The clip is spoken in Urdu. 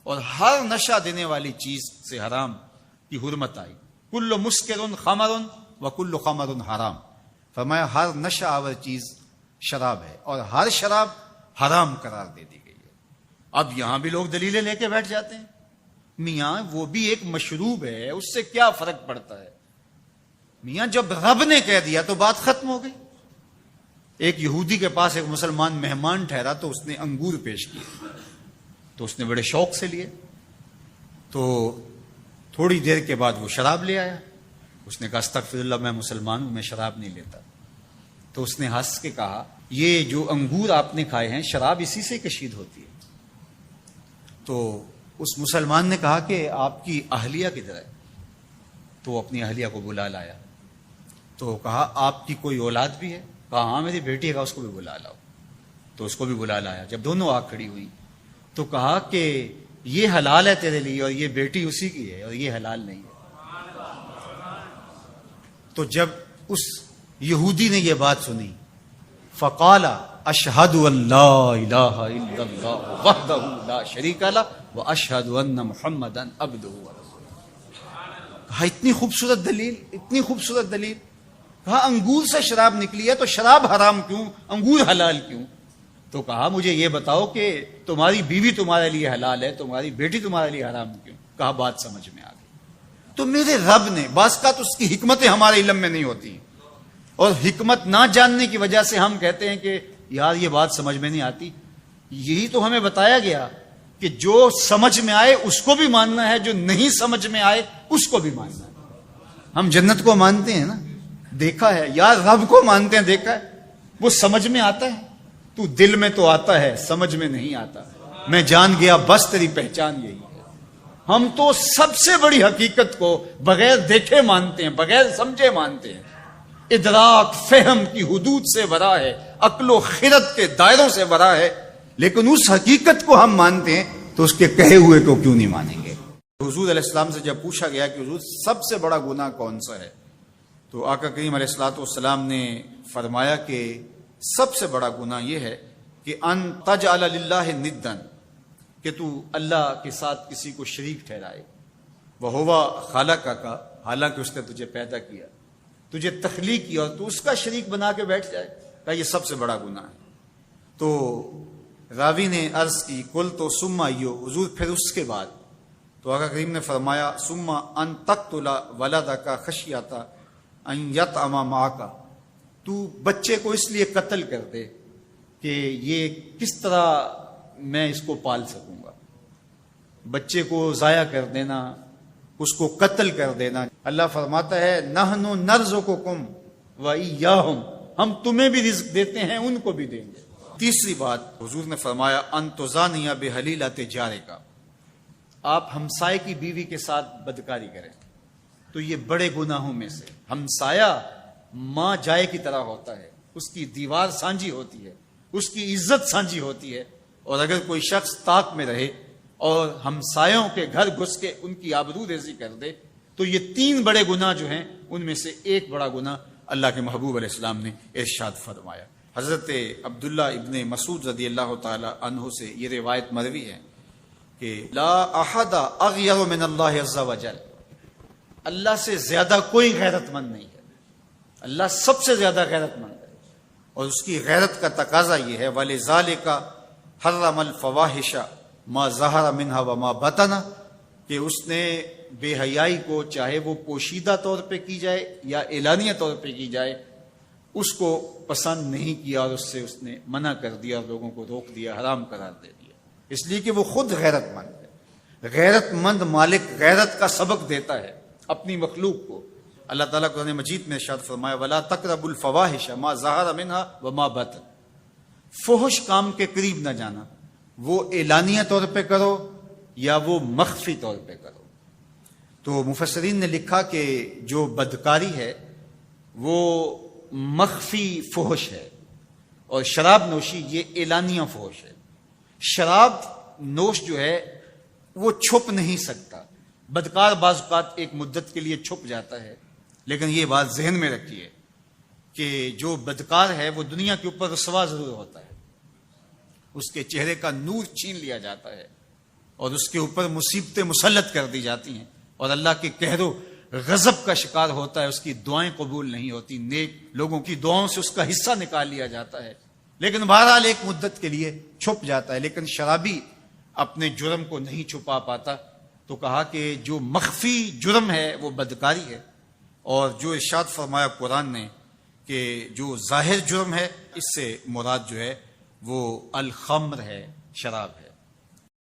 اور ہر نشہ دینے والی چیز سے حرام کی حرمت آئی. کل مسکر خمر و کل خمر حرام. فرمایا ہر نشہ آور چیز شراب ہے اور ہر شراب حرام قرار دے دی گئی ہے. اب یہاں بھی لوگ دلیلیں لے کے بیٹھ جاتے ہیں. میاں وہ بھی ایک مشروب ہے، اس سے کیا فرق پڑتا ہے؟ میاں جب رب نے کہہ دیا تو بات ختم ہو گئی. ایک یہودی کے پاس ایک مسلمان مہمان ٹھہرا تو اس نے انگور پیش کیے تو اس نے بڑے شوق سے لیے. تو تھوڑی دیر کے بعد وہ شراب لے آیا. اس نے کہا استغفر اللہ، میں مسلمان ہوں، میں شراب نہیں لیتا. تو اس نے ہنس کے کہا یہ جو انگور آپ نے کھائے ہیں شراب اسی سے کشید ہوتی ہے. تو اس مسلمان نے کہا کہ آپ کی اہلیہ کدھر ہے؟ تو اپنی اہلیہ کو بلا لایا. تو کہا آپ کی کوئی اولاد بھی ہے؟ کہا ہاں میری بیٹی ہے، اس کو بھی بلا لاؤ. تو اس کو بھی بلا لایا. جب دونوں آ کھڑی ہوئی تو کہا کہ یہ حلال ہے تیرے لیے اور یہ بیٹی اسی کی ہے اور یہ حلال نہیں ہے. تو جب اس یہودی نے یہ بات سنی فقال اشہد ان لا الہ الا اللہ وحدہ لا شریک لہ واشہد ان محمدا عبدہ ورسولہ. کہا اتنی خوبصورت دلیل، اتنی خوبصورت دلیل. کہا انگور سے شراب نکلی ہے تو شراب حرام کیوں، انگور حلال کیوں؟ تو کہا مجھے یہ بتاؤ کہ تمہاری بیوی تمہارے لیے حلال ہے، تمہاری بیٹی تمہارے لیے حرام کیوں؟ کہا بات سمجھ میں آ گئی. تو میرے رب نے بعض کا تو اس کی حکمتیں ہمارے علم میں نہیں ہوتی، اور حکمت نہ جاننے کی وجہ سے ہم کہتے ہیں کہ یار یہ بات سمجھ میں نہیں آتی. یہی تو ہمیں بتایا گیا کہ جو سمجھ میں آئے اس کو بھی ماننا ہے، جو نہیں سمجھ میں آئے اس کو بھی ماننا ہے. ہم جنت کو مانتے ہیں نا، دیکھا ہے. یار رب کو مانتے ہیں، دیکھا ہے. وہ سمجھ میں آتا ہے، تو دل میں تو آتا ہے، سمجھ میں نہیں آتا. میں جان گیا بس تیری پہچان یہی ہے. ہم تو سب سے بڑی حقیقت کو بغیر دیکھے مانتے ہیں، بغیر سمجھے مانتے ہیں. ادراک فہم کی حدود سے ورا ہے، عقل و خرد کے دائروں سے ورا ہے. لیکن اس حقیقت کو ہم مانتے ہیں تو اس کے کہے ہوئے کو کیوں نہیں مانیں گے؟ حضور علیہ السلام سے جب پوچھا گیا کہ حضور سب سے بڑا گناہ کون سا ہے، تو آقا کریم علیہ الصلوۃ والسلام نے فرمایا کہ سب سے بڑا گناہ یہ ہے کہ ان تجعل للہ ندا، کہ تو اللہ کے ساتھ کسی کو شریک ٹھہرائے. وہو خالقک، حالانکہ اس نے تجھے پیدا کیا، تجھے تخلیق کیا، اور تو اس کا شریک بنا کے بیٹھ جائے. کہا یہ سب سے بڑا گناہ ہے. تو راوی نے عرض کی کل تو ثم ایو، حضور پھر اس کے بعد؟ تو آقا کریم نے فرمایا ثم ان تقتل ولدک خشیۃ ان یطعم معک، تو بچے کو اس لیے قتل کر دے کہ یہ کس طرح میں اس کو پال سکوں گا. بچے کو ضائع کر دینا، اس کو قتل کر دینا. اللہ فرماتا ہے نحن نرزقکم وایاہم، ہم تمہیں بھی رزق دیتے ہیں، ان کو بھی دیں گے. تیسری بات حضور نے فرمایا ان تزانی بحلیلۃ جارک، آپ ہمسائے کی بیوی کے ساتھ بدکاری کریں. تو یہ بڑے گناہوں میں سے، ہمسایہ ماں جائے کی طرح ہوتا ہے، اس کی دیوار سانجھی ہوتی ہے، اس کی عزت سانجھی ہوتی ہے. اور اگر کوئی شخص طاق میں رہے اور ہمسایوں کے گھر گھس کے ان کی آبرو ریزی کر دے تو یہ تین بڑے گناہ جو ہیں ان میں سے ایک بڑا گناہ اللہ کے محبوب علیہ السلام نے ارشاد فرمایا. حضرت عبداللہ ابن مسعود رضی اللہ تعالی عنہ سے یہ روایت مروی ہے کہ لا احد اغیر من اللہ عز وجل، اللہ سے زیادہ کوئی غیرت مند نہیں ہے. اللہ سب سے زیادہ غیرت مند ہے، اور اس کی غیرت کا تقاضا یہ ہے وَلِذَالِكَ حرم الفواحش ما ظہر منہا وما بطن، کہ اس نے بے حیائی کو چاہے وہ پوشیدہ طور پہ کی جائے یا اعلانیہ طور پہ کی جائے اس کو پسند نہیں کیا، اور اس سے اس نے منع کر دیا، لوگوں کو روک دیا، حرام قرار دے دیا، اس لیے کہ وہ خود غیرت مند ہے. غیرت مند مالک غیرت کا سبق دیتا ہے اپنی مخلوق کو. اللہ تعالیٰ قرآن مجید میں ارشاد فرمایا وَلَا تَقْرَبُوا الْفَوَاحِشَ مَا ظَهَرَ مِنْهَا وَمَا بَطَنَ، فحش کام کے قریب نہ جانا، وہ اعلانیہ طور پہ کرو یا وہ مخفی طور پہ کرو. تو مفسرین نے لکھا کہ جو بدکاری ہے وہ مخفی فحش ہے، اور شراب نوشی یہ اعلانیہ فحش ہے. شراب نوش جو ہے وہ چھپ نہیں سکتا. بدکار بعض اوقات ایک مدت کے لیے چھپ جاتا ہے، لیکن یہ بات ذہن میں رکھیے کہ جو بدکار ہے وہ دنیا کے اوپر رسوا ضرور ہوتا ہے، اس کے چہرے کا نور چھین لیا جاتا ہے اور اس کے اوپر مصیبتیں مسلط کر دی جاتی ہیں اور اللہ کے قہر و غضب کا شکار ہوتا ہے، اس کی دعائیں قبول نہیں ہوتی، نیک لوگوں کی دعاؤں سے اس کا حصہ نکال لیا جاتا ہے، لیکن بہرحال ایک مدت کے لیے چھپ جاتا ہے۔ لیکن شرابی اپنے جرم کو نہیں چھپا پاتا، تو کہا کہ جو مخفی جرم ہے وہ بدکاری ہے، اور جو ارشاد فرمایا قرآن نے کہ جو ظاہر جرم ہے اس سے مراد جو ہے وہ الخمر ہے، شراب ہے۔